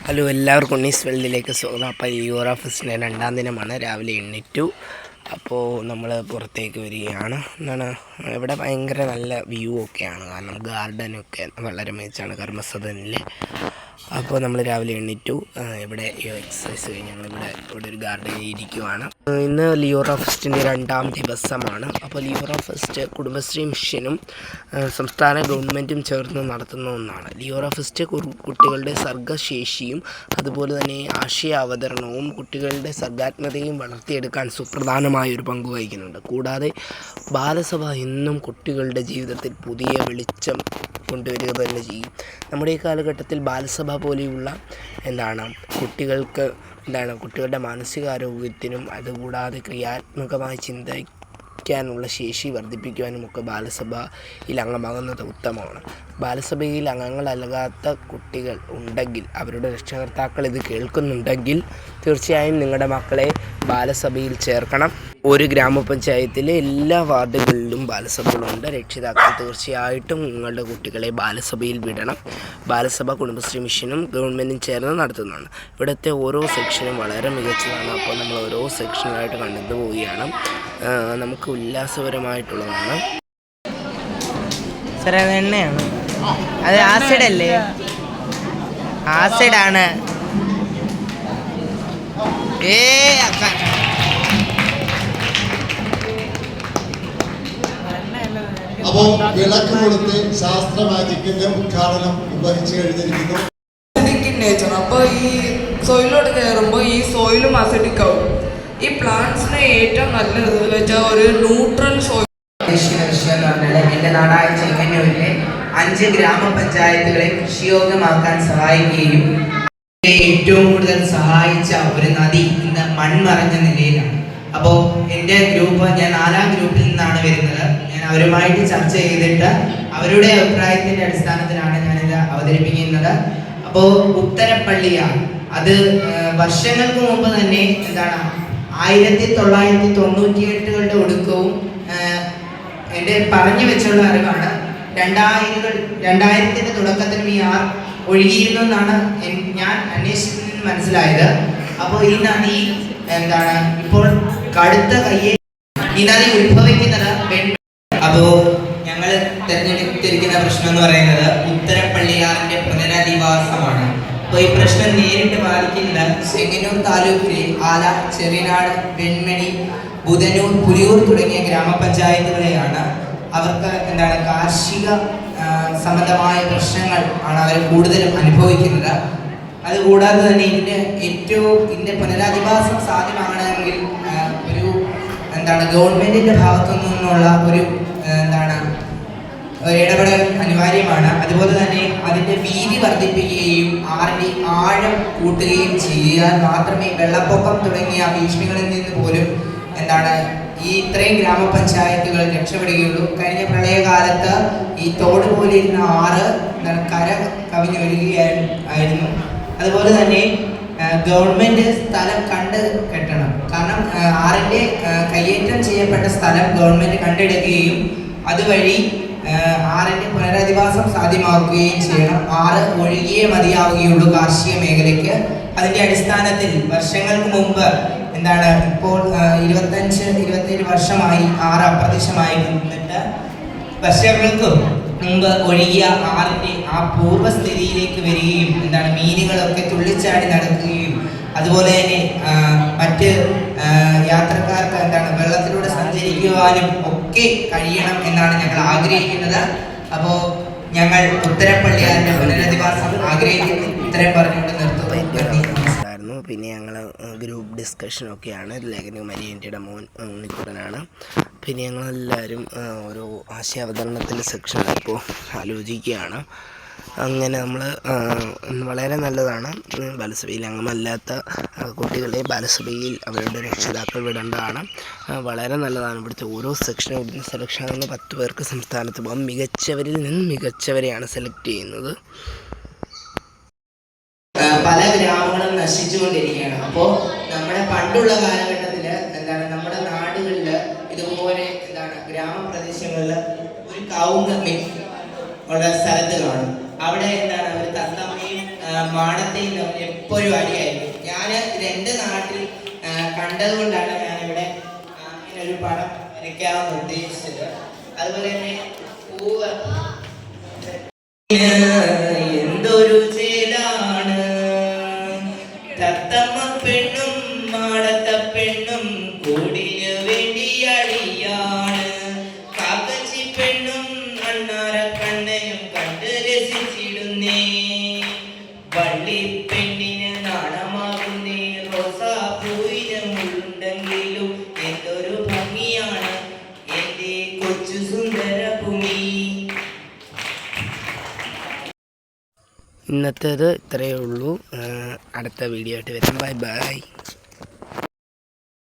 Hello, എല്ലാവർക്കും ഉണ്ണീസ് വേൾഡിലേക്ക് സ്വാഗതം. അപ്പോൾ യൂറോ ഫെസ്റ്റിൻ്റെ 2ാം ദിനമാണ്. രാവിലെ എണീറ്റു. അപ്പോൾ നമ്മൾ പുറത്തേക്ക് വരികയാണ്. ഇവിടെ ഭയങ്കര നല്ല വ്യൂ ഒക്കെയാണ്. കാരണം ഗാർഡനൊക്കെ വളരെ മികച്ചാണ് കർമ്മസദനിൽ. അപ്പോൾ നമ്മൾ രാവിലെ എണീറ്റു. ഇവിടെ എക്സസൈസ് കഴിഞ്ഞ് ഞങ്ങളിവിടെ ഒരു ഗാർഡനിൽ ഇരിക്കുവാണ്. ഇന്ന് ലിയോറ ഫെസ്റ്റിൻ്റെ 2ാം ദിവസമാണ്. അപ്പോൾ ലിയോറ ഫെസ്റ്റ് കുടുംബശ്രീ മിഷനും സംസ്ഥാന ഗവൺമെൻറ്റും ചേർന്ന് നടത്തുന്ന ഒന്നാണ്. ലിയോറ ഫെസ്റ്റ് കുട്ടികളുടെ സർഗ്ഗശേഷിയും അതുപോലെ തന്നെ ആശയ അവതരണവും കുട്ടികളുടെ സർഗ്ഗാത്മകതയും വളർത്തിയെടുക്കാൻ സുപ്രധാനമായൊരു പങ്ക് വഹിക്കുന്നുണ്ട്. കൂടാതെ ബാലസഭ എന്നും കുട്ടികളുടെ ജീവിതത്തിൽ പുതിയ വെളിച്ചം കൊണ്ടുവരിക തന്നെ ചെയ്യും. നമ്മുടെ ഈ കാലഘട്ടത്തിൽ ബാലസഭ പോലെയുള്ള കുട്ടികളുടെ മാനസികാരോഗ്യത്തിനും അതുകൂടാതെ ക്രിയാത്മകമായി ചിന്തിക്കാനുള്ള ശേഷി വർദ്ധിപ്പിക്കുവാനും ഒക്കെ ബാലസഭയിൽ അംഗമാകുന്നത് ഉത്തമമാണ്. ബാലസഭയിൽ അംഗങ്ങളല്ലാത്ത കുട്ടികൾ ഉണ്ടെങ്കിൽ, അവരുടെ രക്ഷകർത്താക്കൾ ഇത് കേൾക്കുന്നുണ്ടെങ്കിൽ തീർച്ചയായും നിങ്ങളുടെ മക്കളെ ബാലസഭയിൽ ചേർക്കണം. ഒരു ഗ്രാമപഞ്ചായത്തിലെ എല്ലാ വാർഡുകളിലും ബാലസഭകളുണ്ട്. രക്ഷിതാക്കൾ തീർച്ചയായിട്ടും നിങ്ങളുടെ കുട്ടികളെ ബാലസഭയിൽ വിടണം. ബാലസഭ കുടുംബശ്രീ മിഷനും ഗവൺമെൻറ്റും ചേർന്ന് നടത്തുന്നതാണ്. ഇവിടുത്തെ ഓരോ സെക്ഷനും വളരെ മികച്ചതാണ്. അപ്പോൾ നമ്മൾ ഓരോ സെക്ഷനായിട്ട് കണ്ടു പോവുകയാണ്. നമുക്ക് ഉല്ലാസപരമായിട്ടുള്ളതാണ്. സാർ, അത് എണ്ണയാണ്. അത് ആസിഡ് അല്ലേ? ആസിഡാണ്. അപ്പോൾ വിളക്ക് കൊടുത്ത് ശാസ്ത്ര മാജിക്കിന്റെ ഉദ്ഘാടനം നിർവഹിച്ചു കഴിഞ്ഞിരിക്കുന്നു. നേച്ചർ അപ്പോൾ ഈ സോയിലോട്ട് കയറുമ്പോൾ ഈ സോയിലും അസിഡിക് ആവും. ഈ പ്ലാന്റ്സിന് ഏറ്റവും നല്ലത് വെച്ചാൽ ഒരു ന്യൂട്രൽ സോയിൽ. എന്ന് പറഞ്ഞാൽ എൻ്റെ നാടായ ചെങ്ങന്നൂരിലെ 5 ഗ്രാമപഞ്ചായത്തുകളെ കൃഷിയോഗ്യമാക്കാൻ സഹായിക്കുകയും ഏറ്റവും കൂടുതൽ സഹായിച്ച ഒരു നദി ഇന്ന് മൺമറഞ്ഞ നിലയിലാണ്. അപ്പോൾ എൻ്റെ ഗ്രൂപ്പ്, ഞാൻ 4ാം ഗ്രൂപ്പിൽ നിന്നാണ് വരുന്നത്. ഞാൻ അവരുമായിട്ട് ചർച്ച ചെയ്തിട്ട് അവരുടെ അഭിപ്രായത്തിൻ്റെ അടിസ്ഥാനത്തിലാണ് ഞാനിത് അവതരിപ്പിക്കുന്നത്. അപ്പോൾ ഉത്തരപ്പള്ളിയാർ, അത് വർഷങ്ങൾക്ക് മുമ്പ് തന്നെ 1998കളുടെ ഒടുക്കവും എൻ്റെ പറഞ്ഞു വെച്ചുള്ള അറിവാണ്. 2000ത്തിന്റെ തുടക്കത്തിലും ഈ ആർ ഒഴുകിയിരുന്നു എന്നാണ് ഞാൻ അന്വേഷിച്ചതിൽ മനസ്സിലായത്. അപ്പോൾ ഈ നദി ഇപ്പോൾ കടുത്ത ഈ നദി ഉത്ഭവിക്കുന്നത് അപ്പോൾ ഞങ്ങൾ തിരഞ്ഞെടുത്തിരിക്കുന്ന പ്രശ്നം എന്ന് പറയുന്നത് ഉത്തരപ്പള്ളിയാറിന്റെ പുനരധിവാസമാണ്. അപ്പോൾ ഈ പ്രശ്നം നേരിട്ട് ബാധിക്കുന്നത് ചെങ്ങന്നൂർ താലൂക്കിലെ ആല, ചെറിനാട്, വെൺമണി, ബുധനൂർ, പുലിയൂർ തുടങ്ങിയ ഗ്രാമപഞ്ചായത്തുകളെയാണ്. അവർക്ക് കാർഷിക സംബന്ധമായ പ്രശ്നങ്ങൾ ആണ് അവർ കൂടുതലും അനുഭവിക്കുന്നത്. അതുകൂടാതെ തന്നെ ഇതിൻ്റെ പുനരധിവാസം സാധ്യമാകണമെങ്കിൽ ഒരു ഗവൺമെന്റിന്റെ ഭാഗത്തു നിന്നുള്ള ഒരു ഇടപെടൽ അനിവാര്യമാണ്. അതുപോലെ തന്നെ അതിൻ്റെ വീതി വർദ്ധിപ്പിക്കുകയും ആറിൻ്റെ ആഴം കൂട്ടുകയും ചെയ്യാൻ മാത്രമേ വെള്ളപ്പൊക്കം തുടങ്ങിയ ഭീഷണികളിൽ നിന്ന് പോലും ഈ ഇത്രയും ഗ്രാമപഞ്ചായത്തുകൾ രക്ഷപ്പെടുകയുള്ളൂ. കഴിഞ്ഞ പ്രളയകാലത്ത് ഈ തോട് പോലെ ഇരുന്ന ആറ് കര കവിഞ്ഞു വരികയായിരുന്നു. അതുപോലെ തന്നെ ഗവൺമെന്റ് സ്ഥലം കണ്ട് കെട്ടണം. കാരണം ആറിൻ്റെ കയ്യേറ്റം ചെയ്യപ്പെട്ട സ്ഥലം ഗവൺമെന്റ് കണ്ടെടുക്കുകയും അതുവഴി ആറിൻ്റെ പുനരധിവാസം സാധ്യമാക്കുകയും ചെയ്യണം. ആറ് ഒഴുകിയേ മതിയാവുകയുള്ളൂ കാർഷിക മേഖലയ്ക്ക്. അതിൻ്റെ അടിസ്ഥാനത്തിൽ വർഷങ്ങൾക്ക് മുമ്പ് ഇപ്പോൾ 25-27 വർഷമായി ആറ് അപ്രത്യക്ഷമായി നിന്നിട്ട് വർഷങ്ങൾക്ക് മുമ്പ് ഒഴുകിയ ആറിൻ്റെ ആ പൂർവ്വസ്ഥിതിയിലേക്ക് വരികയും മീനുകളൊക്കെ തുള്ളിച്ചാടി നടക്കുകയും അതുപോലെ തന്നെ മറ്റ് യാത്രക്കാർക്ക് വെള്ളത്തിലൂടെ സഞ്ചരിക്കുവാനും ഒക്കെ കഴിയണം എന്നാണ് ഞങ്ങൾ ആഗ്രഹിക്കുന്നത്. അപ്പോൾ ഞങ്ങൾ ഉത്തരപ്പള്ളിയാറിന്റെ പുനരധിവാസം ആഗ്രഹിക്കുന്നു. ഇത്രയും പറഞ്ഞുകൊണ്ട് നിർത്തുന്നു. പിന്നെ ഞങ്ങൾ ഗ്രൂപ്പ് ഡിസ്കഷനൊക്കെയാണ്. ലേഖന മരിയൻ്റെ മോൻ ഉണ്ണിക്കുട്ടനാണ്. പിന്നെ ഞങ്ങളെല്ലാവരും ഓരോ ആശയാവതരണത്തിൻ്റെ സെക്ഷൻ ഇപ്പോൾ ആലോചിക്കുകയാണ്. അങ്ങനെ നമ്മൾ വളരെ നല്ലതാണ്. ബാലസഭയിൽ അംഗമല്ലാത്ത കുട്ടികളെ ബാലസഭയിൽ അവരുടെ രക്ഷിതാക്കൾ വിടേണ്ടതാണ്. വളരെ നല്ലതാണ്. ഇവിടുത്തെ ഓരോ സെക്ഷനും ഇവിടുന്ന് സെലക്ഷൻ ആകുന്ന 10 പേർക്ക് സംസ്ഥാനത്ത് പോകാം. മികച്ചവരിൽ നിന്ന് മികച്ചവരെയാണ് സെലക്ട് ചെയ്യുന്നത്. പല ഗ്രാമങ്ങളും നശിച്ചുകൊണ്ടിരിക്കുകയാണ്. അപ്പോൾ നമ്മുടെ പണ്ടുള്ള കാലഘട്ടത്തിൽ നമ്മുടെ നാടുകളിൽ ഇതുപോലെ ഗ്രാമപ്രദേശങ്ങളിൽ ഒരു കവുങ്ങ് ഉള്ള സ്ഥലത്ത് കാണും. അവിടെ അവർ തത്തമ്മയും മാടത്തെയും തമ്മിൽ എപ്പോഴും അടിയായിരുന്നു. ഞാൻ ഇത് എൻ്റെ നാട്ടിൽ കണ്ടതുകൊണ്ടാണ് ഞാനിവിടെ ഇങ്ങനെ ഒരു പടം വരയ്ക്കാമെന്ന് ഉദ്ദേശിച്ചത്. അതുപോലെ തന്നെ പൂവ് എന്തൊരു ചേലാണ് തത്തമ്മ പെണ്ണും മാടത്ത പെണ്ണും കൂടിന് വേണ്ടി അടിയാണ്. കാക്കച്ചി പെണ്ണും അണ്ണാര കണ്ണനും കണ്ട് രസിച്ചിടുന്നേ. വള്ളി പെണ്ണിന് നാണമാകുന്നേ. റോസാ പൂവിന് മുള്ളുണ്ടെങ്കിലും എന്തൊരു ഭംഗിയാണ് എൻ്റെ കൊച്ചു സുന്ദര ഭൂമി. ഇന്നത്തേത് ഇത്രയേ ഉള്ളൂ. അടുത്ത വീഡിയോ ആയിട്ട് വരാം. Bye bye.